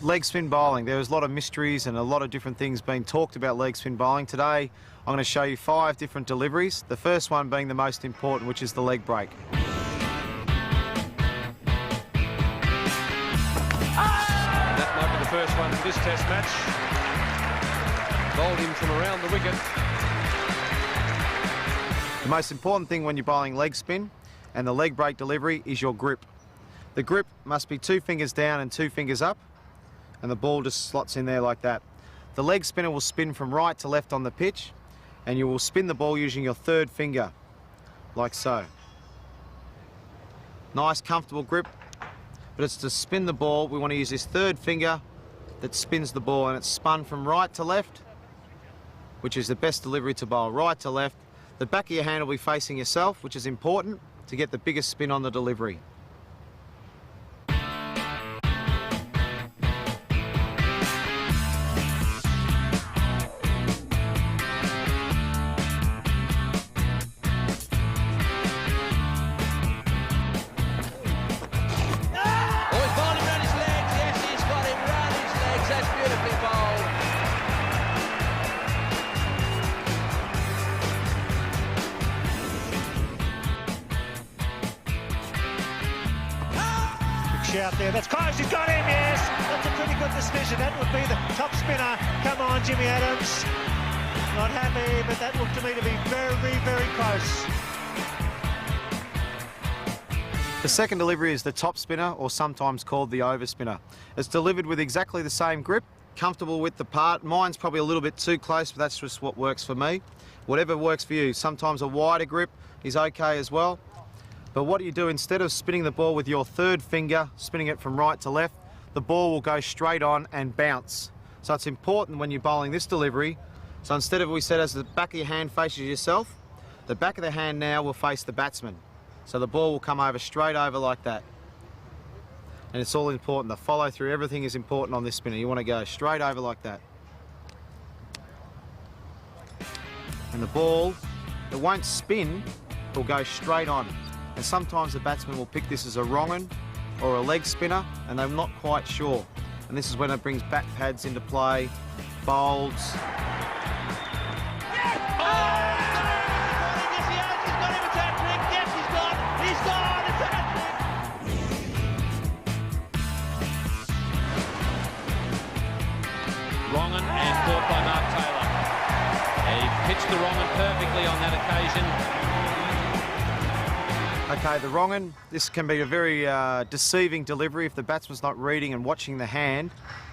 leg spin bowling. There's a lot of mysteries and a lot of different things being talked about leg spin bowling. Today, I'm going to show you 5 different deliveries. The first one being the most important, which is the leg break. That might be the first one for this test match. Bowled him from around the wicket. The most important thing when you're bowling leg spin and the leg break delivery is your grip. The grip must be 2 fingers down and 2 fingers up, and the ball just slots in there like that. The leg spinner will spin from right to left on the pitch, and you will spin the ball using your 3rd finger, like so. Nice, comfortable grip, but it's to spin the ball. We want to use this 3rd finger that spins the ball, and it's spun from right to left, which is the best delivery to bowl, right to left. The back of your hand will be facing yourself, which is important to get the biggest spin on the delivery. Shout there, that's close, he's got him, yes! That's a pretty good decision, that would be the top spinner. Come on, Jimmy Adams. Not happy, but that looked to me to be very, very close. The second delivery is the top spinner, or sometimes called the over spinner. It's delivered with exactly the same grip, comfortable width apart. Mine's probably a little bit too close, but that's just what works for me. Whatever works for you. Sometimes a wider grip is okay as well. But what do you do? Instead of spinning the ball with your 3rd finger, spinning it from right to left, the ball will go straight on and bounce. So it's important when you're bowling this delivery. So instead of, we said, as the back of your hand faces yourself, the back of the hand now will face the batsman. So the ball will come over straight over like that. And it's all important. The follow through, everything is important on this spinner. You want to go straight over like that. And the ball, it won't spin, it will go straight on. And sometimes the batsman will pick this as a wrong un or a leg spinner, and they're not quite sure. And this is when it brings bat pads into play, bowls. Wrong un and caught by Mark Taylor. He pitched the wrong un perfectly on that occasion. Okay, the wrong un, this can be a very deceiving delivery. If the batsman's not reading and watching the hand,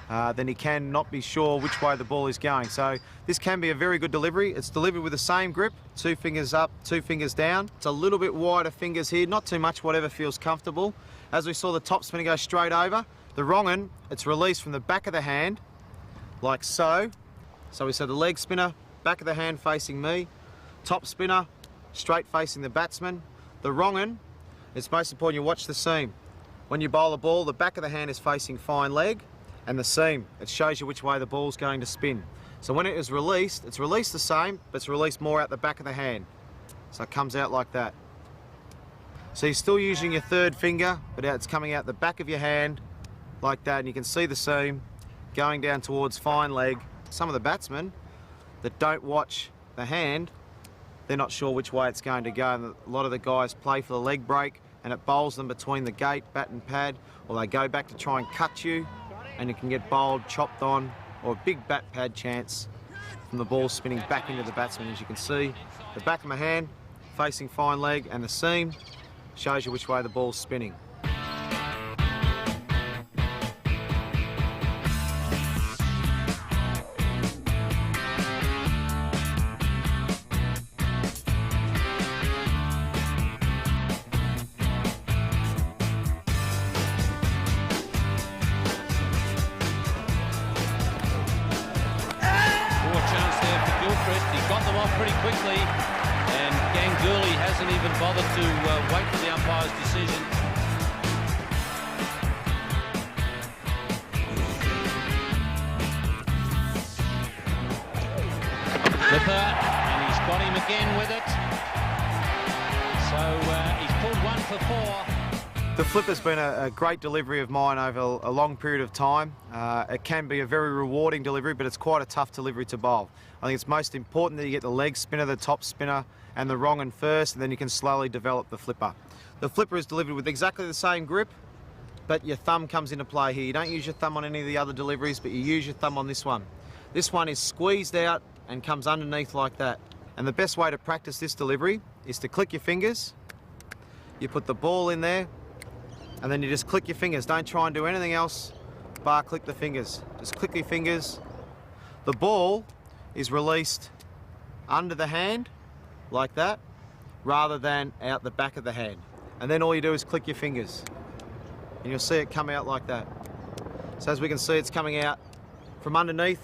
then he can not be sure which way the ball is going. So this can be a very good delivery. It's delivered with the same grip, 2 fingers up, 2 fingers down. It's a little bit wider fingers here, not too much, whatever feels comfortable. As we saw the top spinner go straight over, the wrong un, it's released from the back of the hand, like so. So we said the leg spinner, back of the hand facing me, top spinner, straight facing the batsman. The wrong un, it's most important you watch the seam. When you bowl a ball, the back of the hand is facing fine leg, and the seam, it shows you which way the ball's going to spin. So when it is released, it's released the same, but it's released more out the back of the hand. So it comes out like that. So you're still using your 3rd finger, but it's coming out the back of your hand like that, and you can see the seam going down towards fine leg. Some of the batsmen that don't watch the hand, they're not sure which way it's going to go, and a lot of the guys play for the leg break and it bowls them between the gate, bat and pad, or they go back to try and cut you and you can get bowled, chopped on, or a big bat pad chance from the ball spinning back into the batsman. As you can see, the back of my hand facing fine leg, and the seam shows you which way the ball's spinning. He got them off pretty quickly, and Ganguly hasn't even bothered to wait for the umpire's decision. Clipper, and he's got him again with it. So he's pulled 1 for 4. The flipper's been a great delivery of mine over a long period of time. It can be a very rewarding delivery, but it's quite a tough delivery to bowl. I think it's most important that you get the leg spinner, the top spinner, and the wrong and first, and then you can slowly develop the flipper. The flipper is delivered with exactly the same grip, but your thumb comes into play here. You don't use your thumb on any of the other deliveries, but you use your thumb on this one. This one is squeezed out and comes underneath like that. And the best way to practice this delivery is to click your fingers. You put the ball in there, and then you just click your fingers. Don't try and do anything else bar click the fingers. Just click your fingers. The ball is released under the hand like that rather than out the back of the hand. And then all you do is click your fingers and you'll see it come out like that. So as we can see, it's coming out from underneath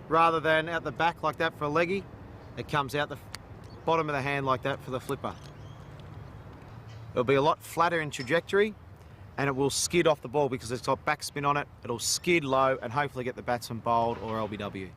rather than out the back like that for a leggy. It comes out the bottom of the hand like that for the flipper. It'll be a lot flatter in trajectory and it will skid off the ball because it's got backspin on it. It'll skid low and hopefully get the batsman bowled or LBW.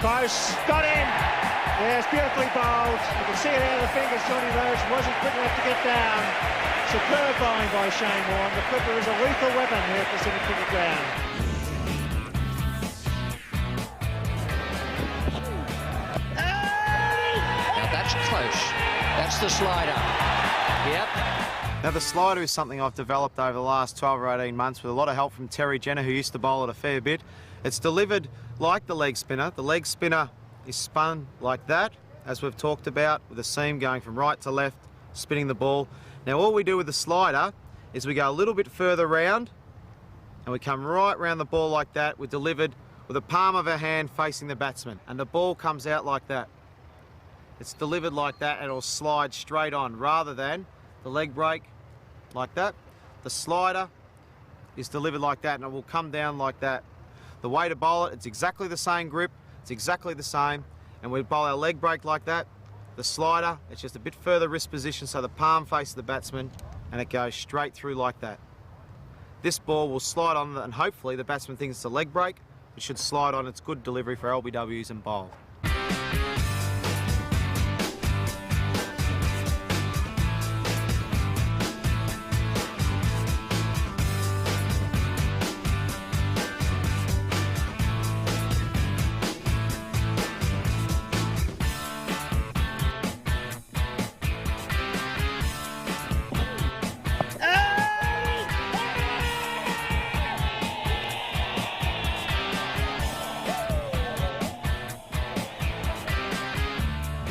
Close, got in. Yes, beautifully bowled. You can see it out of the fingers. Johnny Rose wasn't quick enough to get down. Superb bowling by Shane Warne. The flipper is a lethal weapon here at the Pacific Cricket Ground. Now that's close. That's the slider. Yep. Now the slider is something I've developed over the last 12 or 18 months with a lot of help from Terry Jenner, who used to bowl it a fair bit. It's delivered like the leg spinner. The leg spinner is spun like that, as we've talked about, with a seam going from right to left, spinning the ball. Now all we do with the slider is we go a little bit further round and we come right round the ball like that. We're delivered with the palm of our hand facing the batsman and the ball comes out like that. It's delivered like that and it'll slide straight on rather than the leg break like that. The slider is delivered like that and it will come down like that. The way to bowl it, it's exactly the same grip, it's exactly the same, and we bowl our leg break like that. The slider, it's just a bit further wrist position so the palm faces the batsman and it goes straight through like that. This ball will slide on and hopefully the batsman thinks it's a leg break. It should slide on, it's good delivery for LBWs and bowl.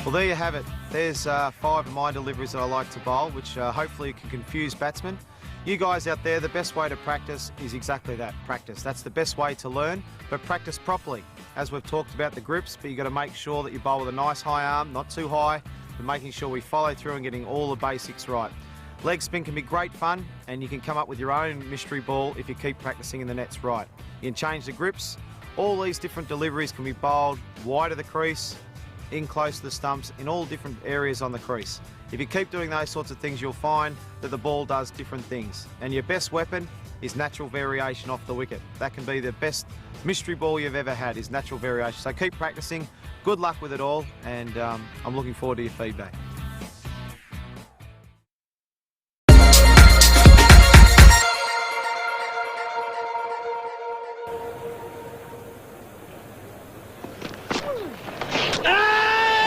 Well, there you have it. There's 5 of my deliveries that I like to bowl, which hopefully can confuse batsmen. You guys out there, the best way to practice is exactly that, practice. That's the best way to learn, but practice properly. As we've talked about the grips, but you've got to make sure that you bowl with a nice high arm, not too high, but making sure we follow through and getting all the basics right. Leg spin can be great fun, and you can come up with your own mystery ball if you keep practicing in the nets right. You can change the grips. All these different deliveries can be bowled wide of the crease, in close to the stumps, in all different areas on the crease. If you keep doing those sorts of things, you'll find that the ball does different things. And your best weapon is natural variation off the wicket. That can be the best mystery ball you've ever had, is natural variation. So keep practicing, good luck with it all, and I'm looking forward to your feedback.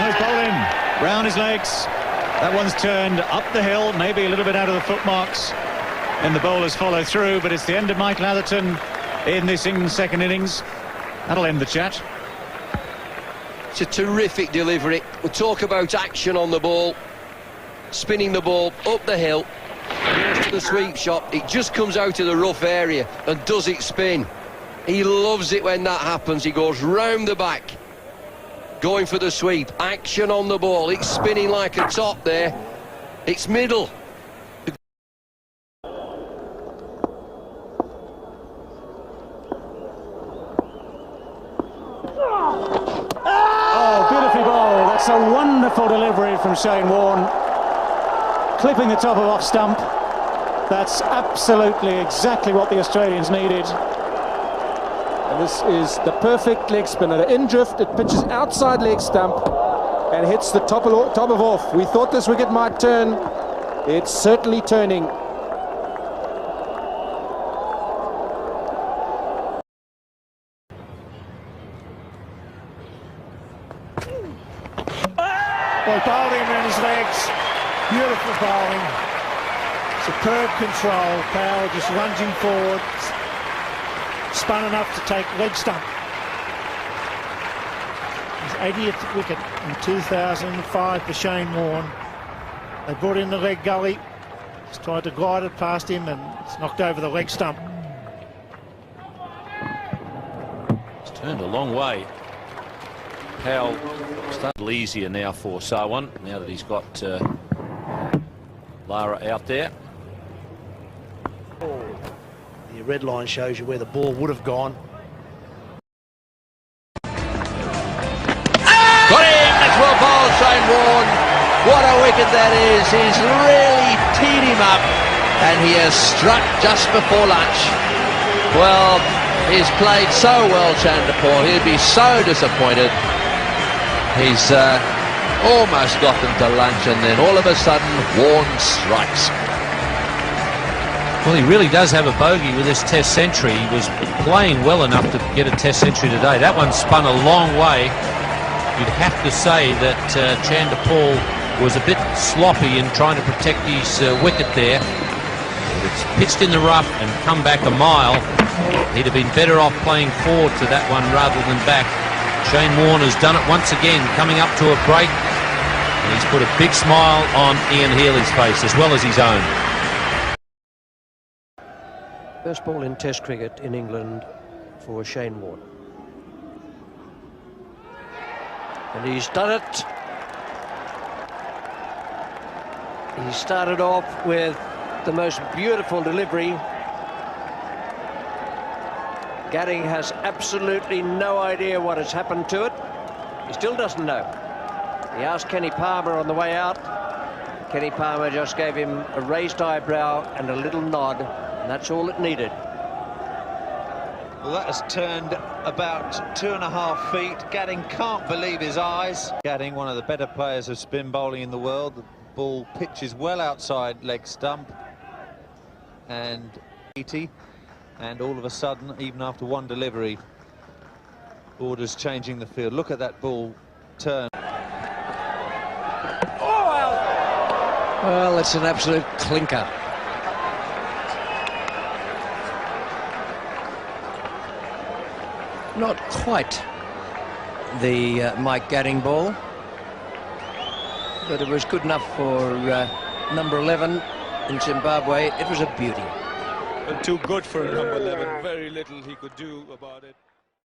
Nice bowling, round his legs. That one's turned up the hill, maybe a little bit out of the footmarks, and the bowlers follow through, but it's the end of Michael Atherton in this second innings. That'll end the chat. It's a terrific delivery. We talk about action on the ball, spinning the ball up the hill, goes to the sweep shot. It just comes out of the rough area and does it spin. He loves it when that happens. He goes round the back, going for the sweep. Action on the ball. It's spinning like a top there. It's middle. Oh, beautifully bowled. That's a wonderful delivery from Shane Warne. Clipping the top of off stump. That's absolutely exactly what the Australians needed. And this is the perfect leg spinner. In drift, it pitches outside leg stump and hits the top of off. We thought this wicket might turn. It's certainly turning. Well, bowled him around his legs. Beautiful bowling. Superb control. Powell just lunging forward. Spun enough to take leg stump. His 80th wicket in 2005 for Shane Warne. They brought in the leg gully. Just tried to glide it past him and it's knocked over the leg stump. It's turned a long way. Powell started easier now for Sarwan, now that he's got Lara out there. The red line shows you where the ball would have gone. Got him! That's well bowled, Shane Warne. What a wicket that is. He's really teed him up and he has struck just before lunch. Well, he's played so well, Chanderpaul. He'd be so disappointed. He's almost got them to lunch and then all of a sudden Warne strikes. Well, he really does have a bogey with this test century. He was playing well enough to get a test century today. That one spun a long way. You'd have to say that Chanderpaul was a bit sloppy in trying to protect his wicket there. It's pitched in the rough and come back a mile. He'd have been better off playing forward to that one rather than back. Shane Warne has done it once again, coming up to a break. And he's put a big smile on Ian Healy's face, as well as his own. First ball in Test cricket in England for Shane Warne. And he's done it. He started off with the most beautiful delivery. Gatting has absolutely no idea what has happened to it. He still doesn't know. He asked Kenny Palmer on the way out. Kenny Palmer just gave him a raised eyebrow and a little nod, and that's all it needed. Well, that has turned about 2.5 feet. Gatting can't believe his eyes. Gatting, one of the better players of spin bowling in the world. The ball pitches well outside leg stump and 80. And all of a sudden, even after one delivery, orders changing the field. Look at that ball turn. Well, it's an absolute clinker. Not quite the Mike Gatting ball, but it was good enough for number 11 in Zimbabwe. It was a beauty. Too good for number 11. Very little he could do about it.